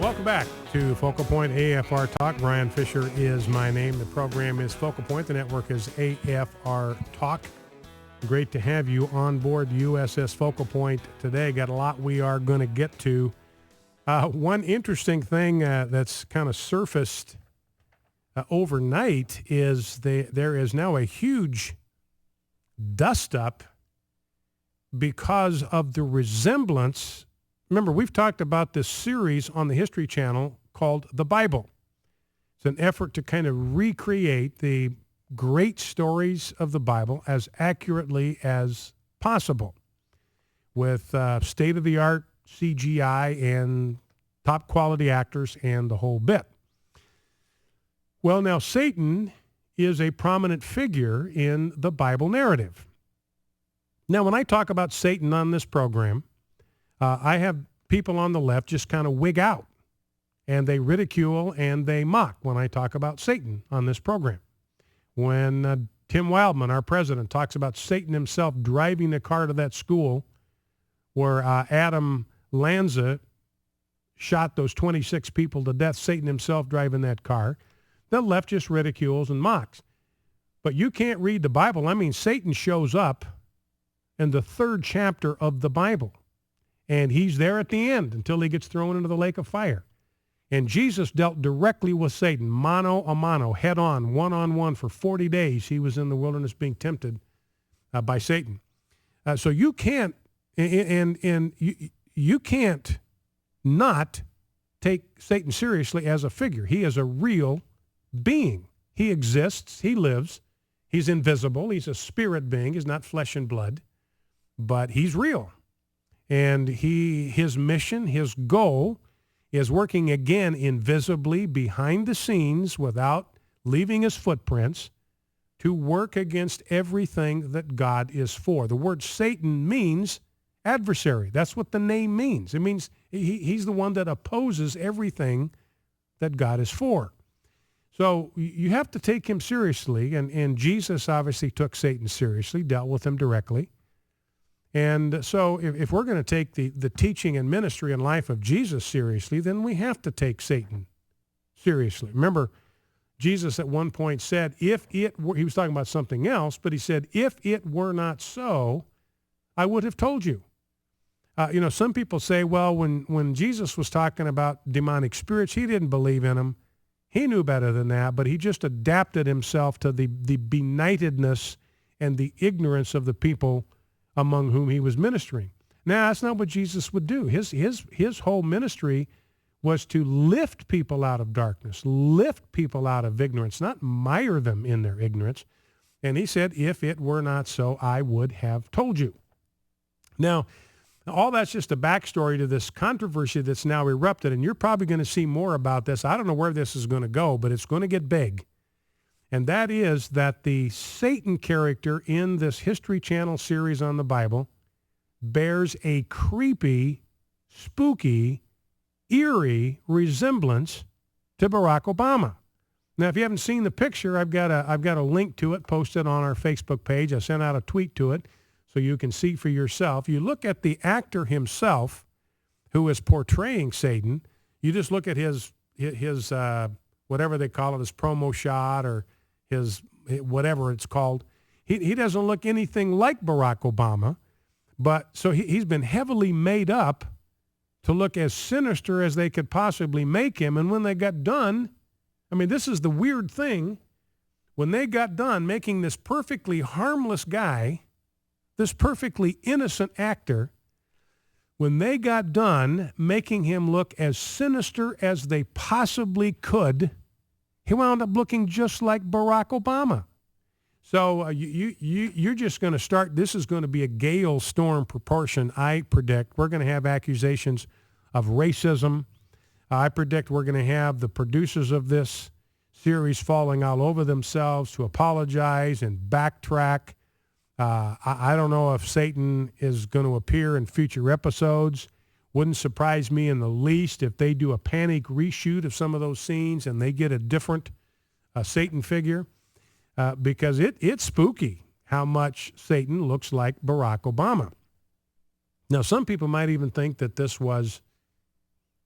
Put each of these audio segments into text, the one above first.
Welcome back to Focal Point AFR Talk. Brian Fisher is my name. The program is Focal Point. The network is AFR Talk. Great to have you on board USS Focal Point today. Got a lot we are going to get to. One interesting thing that's kind of surfaced overnight is there is now a huge dust-up because of the resemblance. Remember, we've talked about this series on the History Channel called The Bible. It's an effort to kind of recreate the great stories of the Bible as accurately as possible with state-of-the-art CGI and top-quality actors and the whole bit. Well, now Satan is a prominent figure in the Bible narrative. Now, when I talk about Satan on this program, I have people on the left just kind of wig out, and they ridicule and they mock when I talk about Satan on this program. When Tim Wildman, our president, talks about Satan himself driving the car to that school where Adam Lanza shot those 26 people to death, Satan himself driving that car, the left just ridicules and mocks. But you can't read the Bible. I mean, Satan shows up in the 3rd chapter of the Bible. And he's there at the end until he gets thrown into the lake of fire. And Jesus dealt directly with Satan, mano a mano, head on, one-on-one for 40 days. He was in the wilderness being tempted by Satan. So you can't, you can't not take Satan seriously as a figure. He is a real being. He exists. He lives. He's invisible. He's a spirit being. He's not flesh and blood, but he's real. And his mission, his goal is working again invisibly behind the scenes without leaving his footprints to work against everything that God is for. The word Satan means adversary. That's what the name means. It means he's the one that opposes everything that God is for. So you have to take him seriously, and Jesus obviously took Satan seriously, dealt with him directly. And so if we're going to take the teaching and ministry and life of Jesus seriously, then we have to take Satan seriously. Remember, Jesus at one point said, he was talking about something else, but he said, if it were not so, I would have told you. Some people say, well, when Jesus was talking about demonic spirits, he didn't believe in them. He knew better than that, but he just adapted himself to the benightedness and the ignorance of the people among whom he was ministering. Now, that's not what Jesus would do. His whole ministry was to lift people out of darkness, lift people out of ignorance, not mire them in their ignorance. And he said, if it were not so, I would have told you. Now, all that's just a backstory to this controversy that's now erupted, and you're probably going to see more about this. I don't know where this is going to go, but it's going to get big. And that is that the Satan character in this History Channel series on the Bible bears a creepy, spooky, eerie resemblance to Barack Obama. Now, if you haven't seen the picture, I've got a link to it posted on our Facebook page. I sent out a tweet to it so you can see for yourself. You look at the actor himself who is portraying Satan. You just look at his whatever they call it, his promo shot or his whatever it's called. He doesn't look anything like Barack Obama, but so he's been heavily made up to look as sinister as they could possibly make him. And when they got done, I mean, this is the weird thing. When they got done making this perfectly harmless guy, this perfectly innocent actor, when they got done making him look as sinister as they possibly could, he wound up looking just like Barack Obama. So you're just going to start, this is going to be a gale storm proportion, I predict. We're going to have accusations of racism. I predict we're going to have the producers of this series falling all over themselves to apologize and backtrack. I don't know if Satan is going to appear in future episodes. Wouldn't surprise me in the least if they do a panic reshoot of some of those scenes and they get a different Satan figure, because it's spooky how much Satan looks like Barack Obama. Now, some people might even think that this was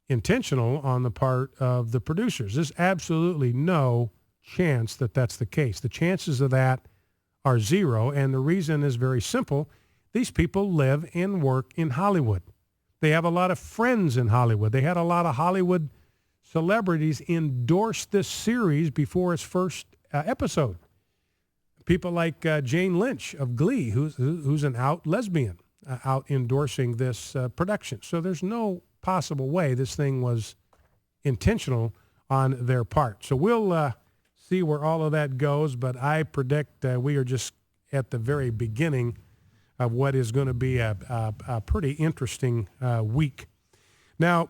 intentional on the part of the producers. There's absolutely no chance that that's the case. The chances of that are zero, and the reason is very simple. These people live and work in Hollywood. They have a lot of friends in Hollywood. They had a lot of Hollywood celebrities endorse this series before its first episode. People like Jane Lynch of Glee, who's an out lesbian, out endorsing this production. So there's no possible way this thing was intentional on their part. So we'll see where all of that goes, but I predict we are just at the very beginning of what is going to be a pretty interesting week. Now,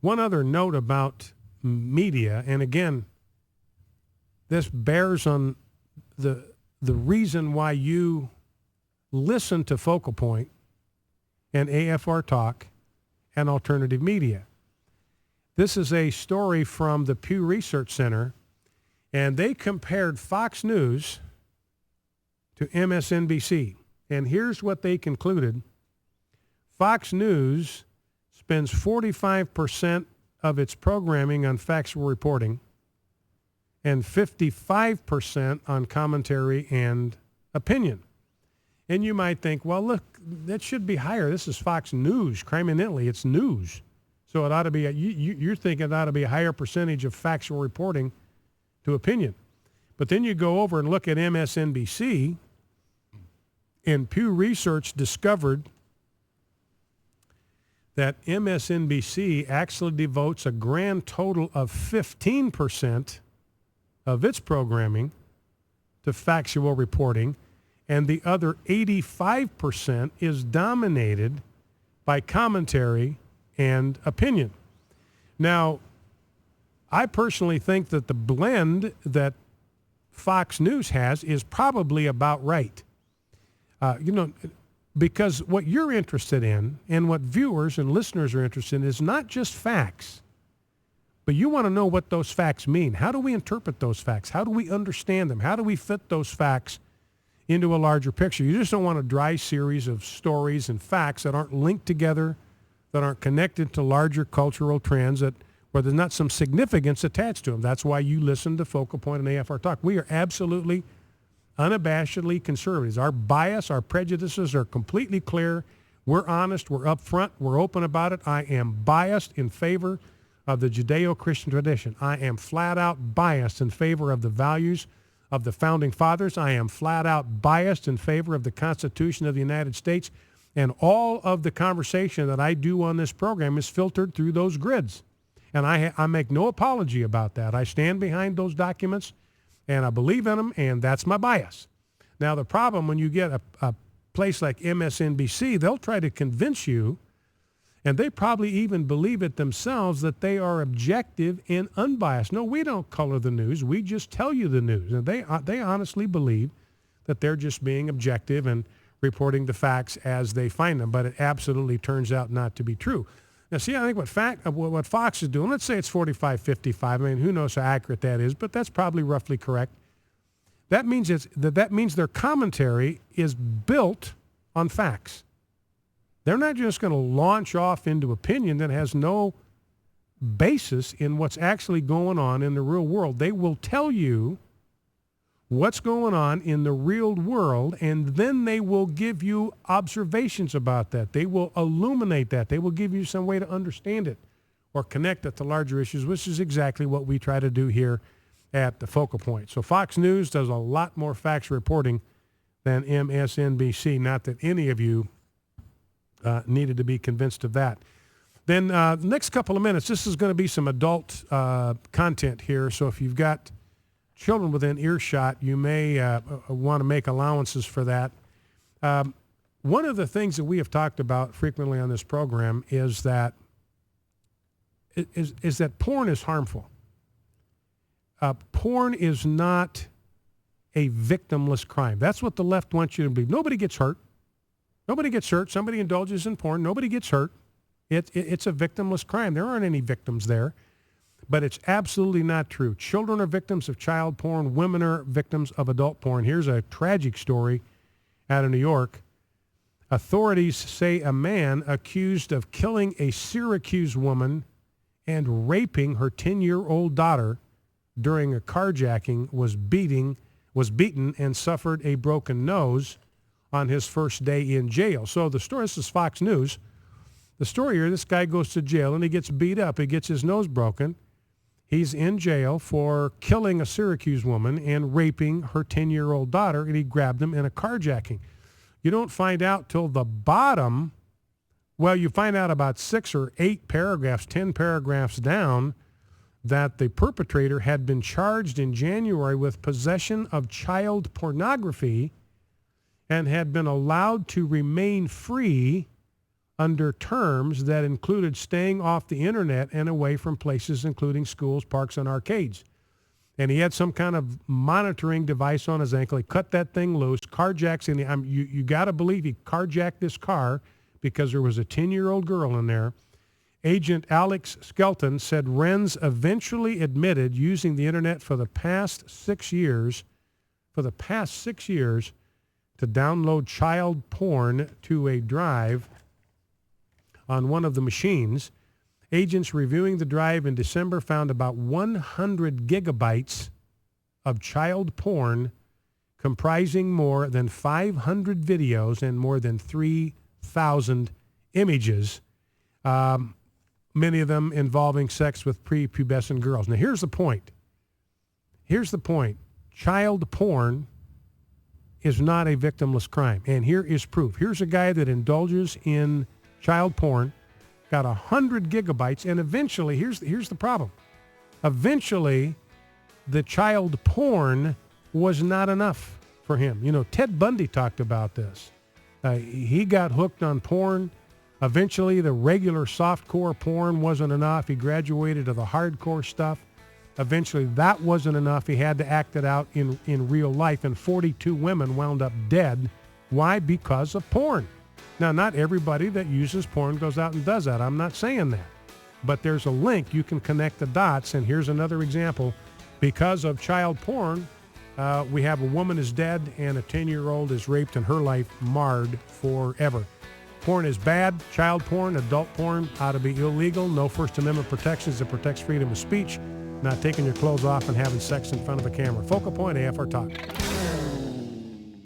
one other note about media, and again, this bears on the reason why you listen to Focal Point and AFR Talk and alternative media. This is a story from the Pew Research Center, and they compared Fox News to MSNBC. And here's what they concluded. Fox News spends 45% of its programming on factual reporting and 55% on commentary and opinion. And you might think, well, look, that should be higher. This is Fox News. Criminally, it's news. So it ought to be, you're thinking it ought to be a higher percentage of factual reporting to opinion. But then you go over and look at MSNBC, and Pew Research discovered that MSNBC actually devotes a grand total of 15% of its programming to factual reporting, and the other 85% is dominated by commentary and opinion. Now, I personally think that the blend that Fox News has is probably about right. Because what you're interested in and what viewers and listeners are interested in is not just facts, but you want to know what those facts mean. How do we interpret those facts? How do we understand them? How do we fit those facts into a larger picture? You just don't want a dry series of stories and facts that aren't linked together, that aren't connected to larger cultural trends, where there's not some significance attached to them. That's why you listen to Focal Point and AFR Talk. We are absolutely, unabashedly conservatives. Our bias, our prejudices are completely clear. We're honest. We're upfront. We're open about it. I am biased in favor of the Judeo-Christian tradition. I am flat out biased in favor of the values of the Founding Fathers. I am flat out biased in favor of the Constitution of the United States. And all of the conversation that I do on this program is filtered through those grids. And I make no apology about that. I stand behind those documents, and I believe in them, and that's my bias. Now, the problem when you get a place like MSNBC, they'll try to convince you, and they probably even believe it themselves, that they are objective and unbiased. No, we don't color the news. We just tell you the news. And they honestly believe that they're just being objective and reporting the facts as they find them. But it absolutely turns out not to be true. Now, see, I think what Fox is doing, let's say it's 45-55. I mean, who knows how accurate that is, but that's probably roughly correct. That means their commentary is built on facts. They're not just going to launch off into opinion that has no basis in what's actually going on in the real world. They will tell you what's going on in the real world, and then they will give you observations about that. They will illuminate that. They will give you some way to understand it or connect it to larger issues, which is exactly what we try to do here at the Focal Point. So Fox News does a lot more facts reporting than MSNBC. Not that any of you needed to be convinced of that. Then the next couple of minutes, this is going to be some adult content here. So if you've got children within earshot, you may want to make allowances for that. One of the things that we have talked about frequently on this program is that porn is harmful. Porn is not a victimless crime. That's what the left wants you to believe. Nobody gets hurt. Nobody gets hurt. Somebody indulges in porn. Nobody gets hurt. It's a victimless crime. There aren't any victims there. But it's absolutely not true. Children are victims of child porn. Women are victims of adult porn. Here's a tragic story out of New York. Authorities say a man accused of killing a Syracuse woman and raping her 10-year-old daughter during a carjacking was beaten and suffered a broken nose on his first day in jail. So the story, this is Fox News. The story here, this guy goes to jail and he gets beat up. He gets his nose broken. He's in jail for killing a Syracuse woman and raping her 10-year-old daughter, and he grabbed him in a carjacking. You don't find out till the bottom. Well, you find out about 6 or 8 paragraphs, 10 paragraphs down, that the perpetrator had been charged in January with possession of child pornography and had been allowed to remain free under terms that included staying off the internet and away from places including schools, parks, and arcades. And he had some kind of monitoring device on his ankle. He cut that thing loose, carjacks in the, you got to believe he carjacked this car because there was a 10-year-old girl in there. Agent Alex Skelton said Renz eventually admitted using the internet for the past 6 years, to download child porn to a drive on one of the machines. Agents reviewing the drive in December found about 100 gigabytes of child porn comprising more than 500 videos and more than 3,000 images, many of them involving sex with prepubescent girls. Now, here's the point. Child porn is not a victimless crime, and here is proof. Here's a guy that indulges in child porn, got 100 gigabytes, and eventually, here's the problem. Eventually, the child porn was not enough for him. You know, Ted Bundy talked about this. He got hooked on porn. Eventually, the regular softcore porn wasn't enough. He graduated to the hardcore stuff. Eventually, that wasn't enough. He had to act it out in real life, and 42 women wound up dead. Why? Because of porn. Now, not everybody that uses porn goes out and does that. I'm not saying that. But there's a link. You can connect the dots, and here's another example. Because of child porn, we have a woman is dead and a 10-year-old is raped and her life marred forever. Porn is bad. Child porn, adult porn ought to be illegal. No First Amendment protections that protects freedom of speech. Not taking your clothes off and having sex in front of a camera. Focal Point, AFR Talk.